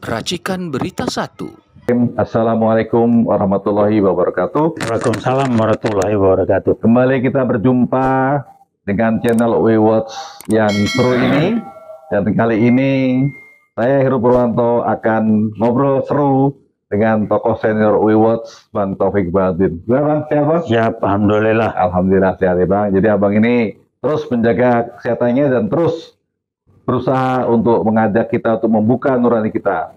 Racikan Berita 1. Assalamualaikum warahmatullahi wabarakatuh. Waalaikumsalam warahmatullahi wabarakatuh. Kembali kita berjumpa dengan channel WeWatch yang seru ini. Dan kali ini saya Heru Purwanto akan ngobrol seru dengan tokoh senior WeWatch, Bang Taufik Baladudin. Gimana Bang, sehat Bang? Siap, Alhamdulillah. Alhamdulillah sehat ya Bang. Jadi Abang ini terus menjaga kesehatannya dan terus berusaha untuk mengajak kita untuk membuka nurani kita,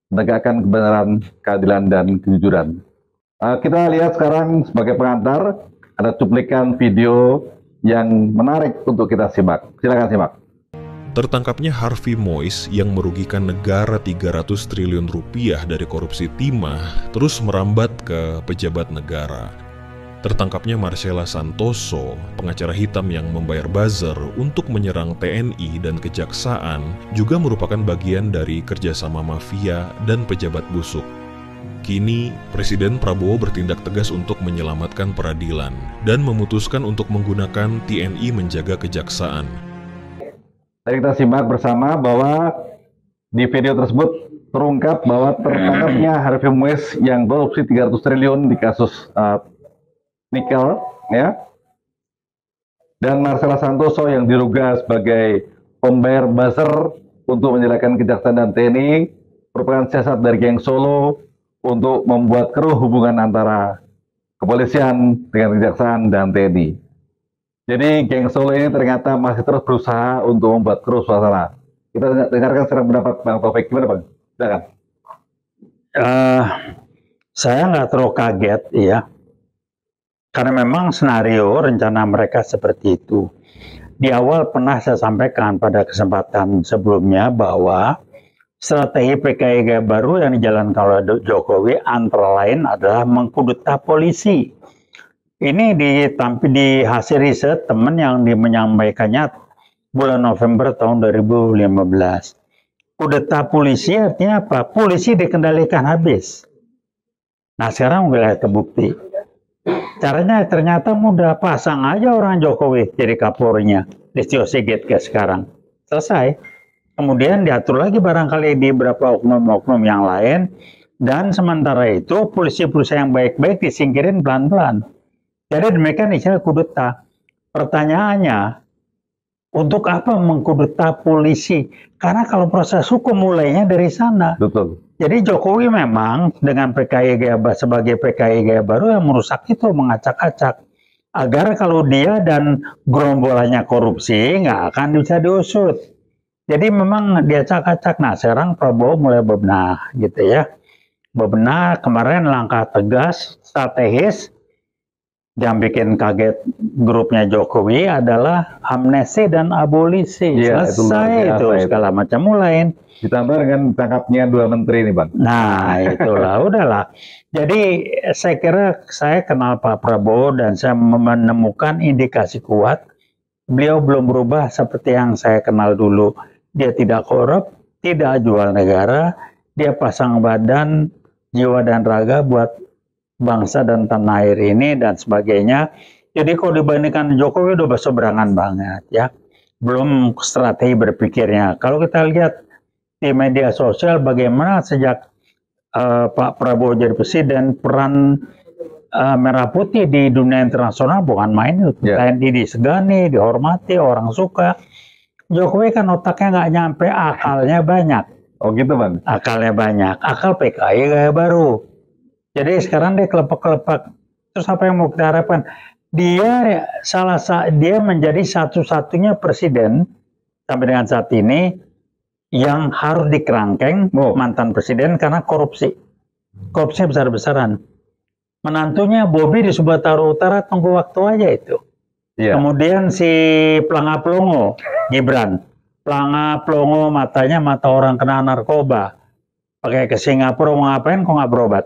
menegakkan kebenaran, keadilan, dan kejujuran. Kita lihat sekarang sebagai pengantar, ada cuplikan video yang menarik untuk kita simak. Silakan simak. Tertangkapnya Harvey Moise yang merugikan negara 300 triliun rupiah dari korupsi timah terus merambat ke pejabat negara. Tertangkapnya Marcella Santoso, pengacara hitam yang membayar buzzer untuk menyerang TNI dan kejaksaan, juga merupakan bagian dari kerjasama mafia dan pejabat busuk. Kini, Presiden Prabowo bertindak tegas untuk menyelamatkan peradilan dan memutuskan untuk menggunakan TNI menjaga kejaksaan. Tadi kita simak bersama bahwa di video tersebut terungkap bahwa tertangkapnya Harvey Moise yang korupsi 300 triliun di kasus nikel, ya, dan Marcella Santoso yang diduga sebagai pembayar buzzer untuk menjelekan kejaksaan dan TNI merupakan siasat dari geng Solo untuk membuat keruh hubungan antara kepolisian dengan kejaksaan dan TNI. Jadi geng Solo ini ternyata masih terus berusaha untuk membuat keruh suasana. Kita dengarkan sekarang pendapat Bang Taufik. Gimana Bang? Silakan. Saya nggak terlalu kaget ya, karena memang senario rencana mereka seperti itu. Di awal pernah saya sampaikan pada kesempatan sebelumnya bahwa strategi PKI Gaya Baru yang dijalankan oleh Jokowi antara lain adalah mengkudeta polisi. Ini di hasil riset teman yang menyampaikannya bulan November tahun 2015. Kudeta polisi artinya apa? Polisi dikendalikan habis. Nah sekarang mulai terbukti. Caranya ternyata mudah, pasang aja orang Jokowi jadi Kapolrinya, Listio Sigit kayak sekarang. Selesai. Kemudian diatur lagi barangkali di beberapa oknum-oknum yang lain, dan sementara itu polisi-polisi yang baik-baik disingkirin pelan-pelan. Jadi demikian istilah kudeta. Pertanyaannya, untuk apa mengkudeta polisi? Karena kalau proses hukum mulainya dari sana. Betul. Jadi Jokowi memang dengan PKI Gaya sebagai PKI Gaya Baru yang merusak itu, mengacak-acak. Agar kalau dia dan gerombolannya korupsi nggak akan bisa diusut. Jadi memang dia acak-acak. Nah sekarang Prabowo mulai bebenah gitu ya. Bebenah kemarin langkah tegas, strategis. Yang bikin kaget grupnya Jokowi adalah amnesti dan abolisi. Ya, selesai itu segala macam mulai. Ditambah dengan tangkapnya 2 menteri nih Bang. Nah itulah, udahlah. Jadi saya kira saya kenal Pak Prabowo dan saya menemukan indikasi kuat. Beliau belum berubah seperti yang saya kenal dulu. Dia tidak korup, tidak jual negara, dia pasang badan, jiwa dan raga buat bangsa dan tanah air ini dan sebagainya. Jadi kalau dibandingkan Jokowi udah berseberangan banget ya. Belum strategi berpikirnya. Kalau kita lihat di media sosial bagaimana sejak Pak Prabowo jadi presiden, peran Merah Putih di dunia internasional bukan main itu. TNI disegani, dihormati, orang suka. Jokowi kan otaknya nggak nyampe, akalnya banyak. Oh gitu Bang? Akalnya banyak, akal PKI Gaya Baru. Jadi sekarang dia kelepak-kelepak. Terus apa yang mau kita harapkan? Dia menjadi satu-satunya presiden sampai dengan saat ini yang harus dikerangkeng mantan presiden karena korupsi. Korupsinya besar-besaran. Menantunya Bobi di Sumatera Utara tunggu waktu aja itu. Yeah. Kemudian si Pelanga Plongo, Gibran. Pelanga Plongo matanya mata orang kena narkoba. Pakai ke Singapura mau ngapain kok nggak berobat?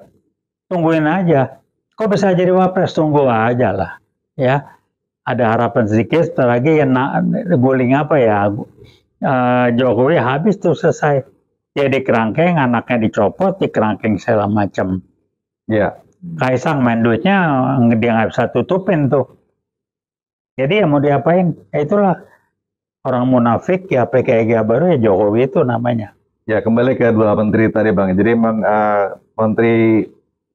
Tungguin aja. Kok bisa jadi wapres? Tunggu aja lah. Ya, ada harapan sedikit. Setelah lagi guling apa ya? Jokowi habis tuh selesai. Dia dikerangkeng, anaknya dicopot, dikerangkeng segala macam. Ya. Kaisang main duitnya dia nggak bisa tutupin tuh. Jadi ya mau diapain? Ya itulah orang munafik ya PKI Gaya Baru ya Jokowi itu namanya. Ya, kembali ke dua menteri tadi Bang. Jadi memang Menteri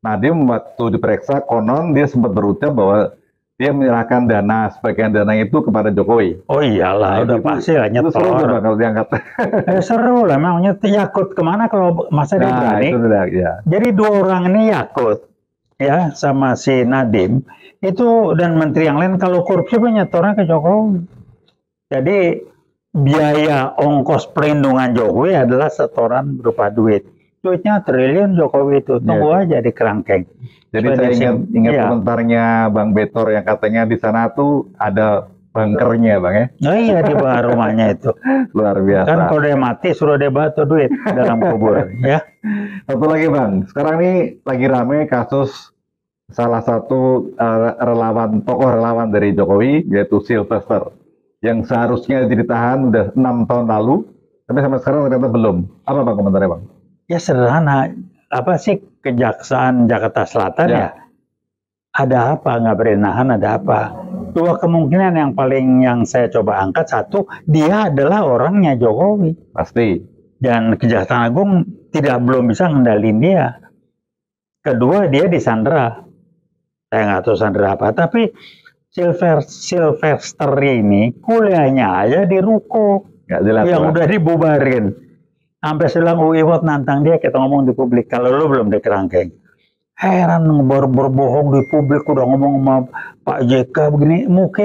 Nadiem waktu diperiksa konon dia sempat berucap bahwa dia menyerahkan dana, sebagian dana itu kepada Jokowi. Oh iyalah, udah pasti lah Itu seru tuh nyetor. Bang kalau diangkat. Seru lah, memang Yakut kemana kalau masa dia Nah, berani. itu udah, ya. Jadi dua orang ini Yakut, ya, sama si Nadiem, itu dan menteri yang lain kalau korupsi nyetornya ke Jokowi. Jadi biaya ongkos perlindungan Jokowi adalah setoran berupa duit. Duitnya triliun Jokowi itu, tunggu aja di kerangkeng. Jadi Supaya saya ingat iya. komentarnya Bang Betor yang katanya di sana tuh ada bunkernya Bang ya. Oh iya di bawah rumahnya itu. Luar biasa. Kan kalau dia mati suruh dia batu duit dalam kubur, ya. Satu lagi Bang, sekarang ini lagi rame kasus salah satu tokoh relawan dari Jokowi yaitu Sylvester yang seharusnya ditahan udah 6 tahun lalu, tapi sampai sekarang ternyata belum. Apa Bang komentarnya Bang? Ya sederhana, apa sih Kejaksaan Jakarta Selatan ya? Ada apa, nggak berenahan, ada apa? Dua kemungkinan yang saya coba angkat, satu, dia adalah orangnya Jokowi. Pasti. Dan Kejaksaan Agung belum bisa ngendalin dia. Kedua, dia disandera. Saya nggak tahu sandera apa, tapi Sylvester ini kuliahnya aja di Ruko Nggak jelas. yang Bang. udah dibubarin. Sampai selang UI Wot nantang dia, kita ngomong di publik, kalau lu belum di kerangkeng. Heran berbohong di publik, udah ngomong sama Pak JK begini, muka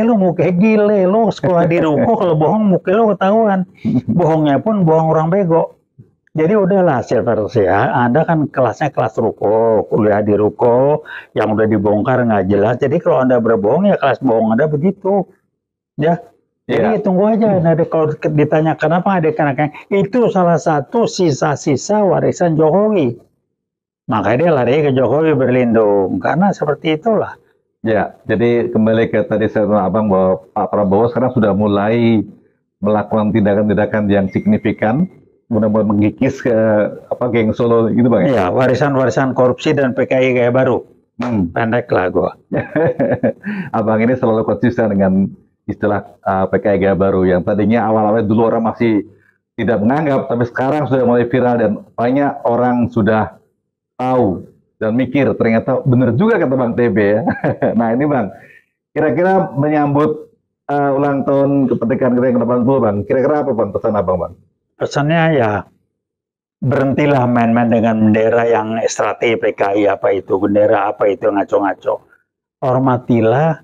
gile, lu sekolah di Ruko, kalau bohong muka lu ketahuan. Bohongnya pun bohong orang bego. Jadi udahlah Sylvester ya, Anda kan kelasnya kelas Ruko, kuliah di Ruko, yang udah dibongkar nggak jelas. Jadi kalau Anda berbohong ya kelas bohong Anda begitu. Ya. Jadi tunggu aja, nah, kalau ditanya kenapa ada kerangkeng, itu salah satu sisa-sisa warisan Jokowi. Makanya dia lari ke Jokowi berlindung, karena seperti itulah. Ya, jadi kembali ke tadi saya bilang Abang bahwa Pak Prabowo sekarang sudah mulai melakukan tindakan-tindakan yang signifikan, mudah-mudahan menggigis ke geng Solo gitu Bang. Iya, warisan-warisan korupsi dan PKI Gaya Baru. Pendek lah gua. Abang ini selalu konsisten dengan istilah PKI Gaya Baru yang tadinya awal-awal dulu orang masih tidak menganggap, tapi sekarang sudah mulai viral dan banyak orang sudah tahu dan mikir ternyata benar juga kata Bang TB ya. Nah ini Bang, kira-kira menyambut ulang tahun kemerdekaan kita yang ke-80 Bang, kira-kira apa Bang pesan Abang Bang? Pesannya ya berhentilah main-main dengan bendera yang strategi PKI apa itu, bendera apa itu ngaco-ngaco. Hormatilah,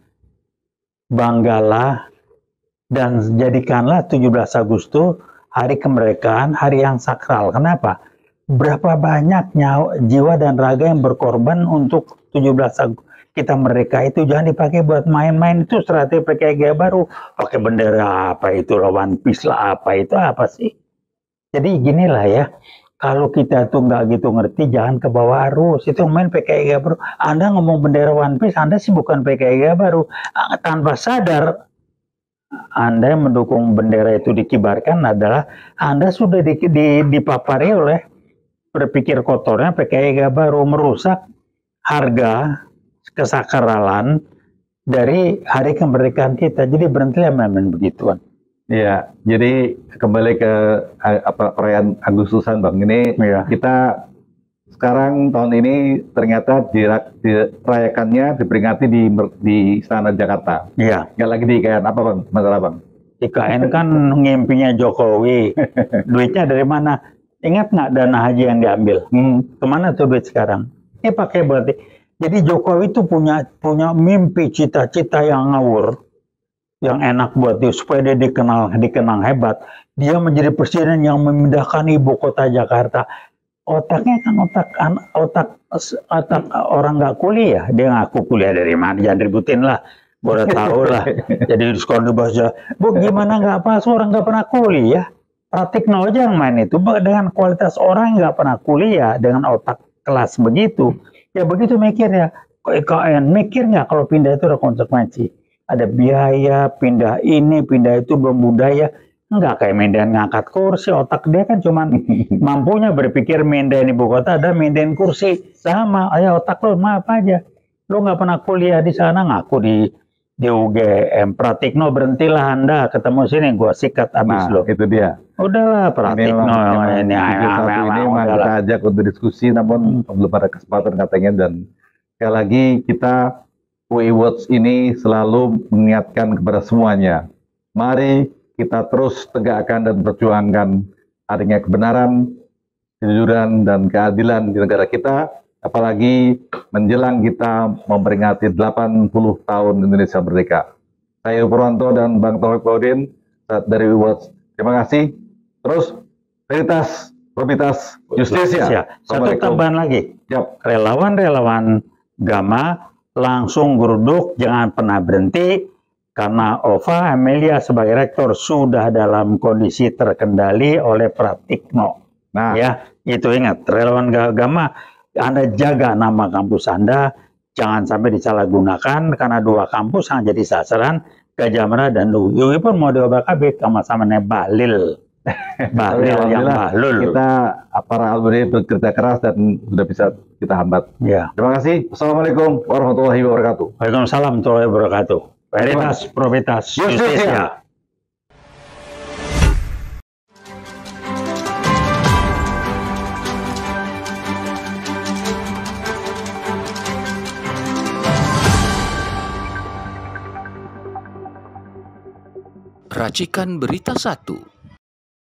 banggalah, dan jadikanlah 17 Agustus hari kemerdekaan, hari yang sakral. Kenapa? Berapa banyak jiwa dan raga yang berkorban untuk 17 Agustus kita merdeka itu, jangan dipakai buat main-main. Itu strategi PKI Gaya Baru. Pakai bendera apa itu, One Piece lah apa itu, apa sih? Jadi ginilah ya, kalau kita tuh nggak gitu ngerti, jangan ke bawah arus. Itu main PKI Gaya Baru. Anda ngomong bendera One Piece, Anda sih bukan PKI Gaya Baru. Tanpa sadar, Anda yang mendukung bendera itu dikibarkan adalah Anda sudah dipapari oleh berpikir kotornya PKI Gaya Baru, merusak harga kesakralan dari hari kemerdekaan kita. Jadi berhentilah main-main begituan. Iya, jadi kembali ke perayaan Agustusan Bang. Ini kita sekarang tahun ini ternyata dirayakannya, diperingati di Istana Jakarta. Iya. Nggak lagi di IKN. Apa Bang? Masalah Bang? IKN kan ngimpinya Jokowi. Duitnya dari mana? Ingat nggak dana haji yang diambil? Kemana tuh duit sekarang? Ini pakai berarti. Jadi Jokowi itu punya mimpi, cita-cita yang ngawur, yang enak buat dia supaya dia dikenang hebat. Dia menjadi presiden yang memindahkan ibu kota Jakarta. Otaknya kan otak orang nggak kuliah. Dia ngaku kuliah dari mana? Jangan ributin lah. Gue udah tahu lah. Jadi diskon di bahasa. Bu gimana nggak pas orang nggak pernah kuliah? Pratikno aja yang main itu dengan kualitas orang yang nggak pernah kuliah dengan otak kelas begitu. Ya begitu mikirnya. IKN mikir nggak kalau pindah itu ada konsekuensi. Ada biaya, pindah ini, pindah itu, belum budaya. Enggak kayak Medan ngangkat kursi, otak dia kan cuman mampunya berpikir mindahin ibu kota, ada mindahin kursi. Sama, ayo otak lo maaf aja. Lo nggak pernah kuliah di sana, ngaku di UGM. Pratikno berhentilah Anda, ketemu sini, gua sikat abis lo. Itu dia. Udahlah Ini Pratikno memang ini Liga 1 ini memang udahlah. kita ajak untuk diskusi, namun belum ada kesempatan katanya. Dan sekali lagi kita UI Watch ini selalu mengingatkan kepada semuanya, mari kita terus tegakkan dan perjuangkan adanya kebenaran, kejujuran, dan keadilan di negara kita, apalagi menjelang kita memperingati 80 tahun Indonesia Merdeka. Saya Purwanto dan Bang Taufik Baudin dari UI Watch. Terima kasih. Terus Veritas, Probitas, Justisia. Satu tambahan lagi. Siap. Relawan-relawan Gama langsung geruduk, jangan pernah berhenti, karena Ova Amelia sebagai rektor sudah dalam kondisi terkendali oleh Pratikno. Nah, Ya, itu ingat, relawan Gama, Anda jaga nama kampus Anda, jangan sampai disalahgunakan, karena 2 kampus yang jadi sasaran, Gajah Mada dan UI pun mau diobrak-abrik sama-sama Balil. Balil yang alhamdulillah balul. kita para alumni bekerja keras dan sudah bisa kita hambat. Ya. Terima kasih. Assalamualaikum warahmatullahi wabarakatuh. Waalaikumsalam warahmatullahi wabarakatuh. Veritas, Probitas, Justisia. Racikan Berita 1.